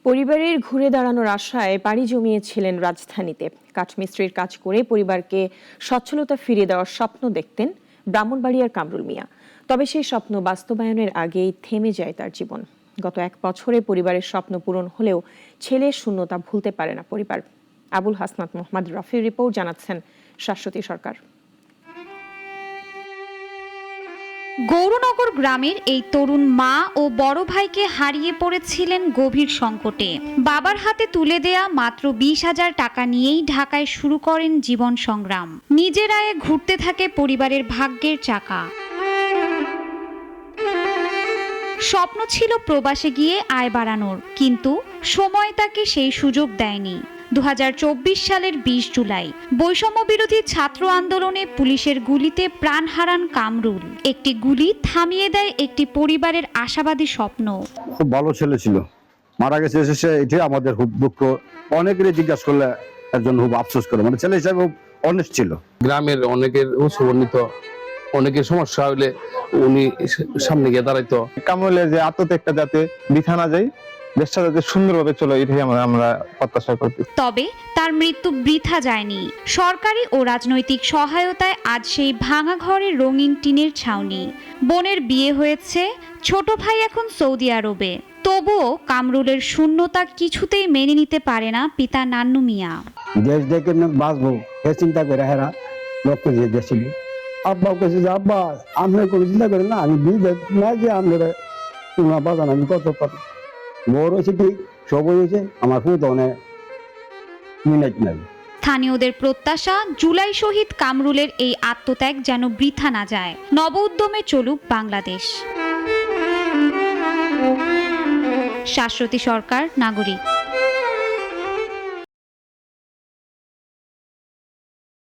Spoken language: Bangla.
পরিবারের ঘুরে দাঁড়ানোর আশায় পাড়ি জমিয়েছিলেন রাজধানীতে। কাঠমিস্ত্রির কাজ করে পরিবারকে সচ্ছলতা ফিরিয়ে দেওয়ার স্বপ্ন দেখতেন ব্রাহ্মণবাড়িয়ার কামরুল মিয়া। তবে সেই স্বপ্ন বাস্তবায়নের আগেই থেমে যায় তার জীবন। গত 1 বছরে পরিবারের স্বপ্ন পূরণ হলেও ছেলের শূন্যতা ভুলতে পারে না পরিবার। আবুল হাসনাত মোহাম্মদ রফির রিপোর্ট, জানাচ্ছেন শাশ্বতী সরকার। গৌরনগর গ্রামের এই তরুণ মা ও বড় ভাইকে হারিয়ে পড়েছিলেন গভীর সংকটে। বাবার হাতে তুলে দেয়া মাত্র 20,000 টাকা নিয়েই ঢাকায় শুরু করেন জীবন সংগ্রাম। নিজের আয়ে ঘুরতে থাকে পরিবারের ভাগ্যের চাকা। স্বপ্ন ছিল প্রবাসে গিয়ে আয় বাড়ানোর, কিন্তু সময় তাকে সেই সুযোগ দেয়নি। 2024 সালের 20 জুলাই বৈষম্য বিরোধী ছাত্র আন্দোলনে পুলিশের গুলিতে প্রাণ হারান কামরুল। একটি গুলি থামিয়ে দেয় একটি পরিবারের আশাবাদী স্বপ্ন। খুব ভালো ছেলে ছিল, মারা গেছে এসে এটি আমাদের খুব দুঃখ। অনেকেরই জিজ্ঞাসা করলে একজন খুব আফসোস করে, মানে ছেলে হিসাবে খুব অনেস্ট ছিল। গ্রামের অনেকের উৎসবর্ণিত, অনেকের সমস্যা হলে উনি সামনে গিয়ে দাঁড়াইতো। কামরুলের যে আত্মত্যাগটা যাতে বৃথা না যায়, দেশটা যাতে সুন্দরভাবে চলে, এটাই আমরা প্রত্যাশা করছি। তবে তার মৃত্যু বৃথা যায়নি। সরকারি ও রাজনৈতিক সহায়তায় আজ সেই ভাঙা ঘরে রঙিন টিনের ছাউনি। বোনের বিয়ে হয়েছে, ছোট ভাই এখন সৌদি আরবে। তবুও কামরুলের শূন্যতা কিছুতেই মেনে নিতে পারে না পিতা নান্নু মিয়া। দেশ দেখে বাঁচবো এ চিন্তা করে হেরা লক্ষ্য দিয়ে গেছিল। আব্বা কেছে যে আব্বা আপনার কোনো চিন্তা করেন না, আমি বিদেশ না যে আপনারা তোমার বাজান আমি কত পারি। বড় হয়েছে ঠিক, সব হয়েছে, আমার খুব অনেক মিনাইট নাই। স্থানীয়দের প্রত্যাশা, জুলাই শহীদ কামরুলের এই আত্মত্যাগ যেন বৃথা না যায়। নব উদ্যমে চলুক বাংলাদেশ। শাশ্বতী সরকার, নাগরিক।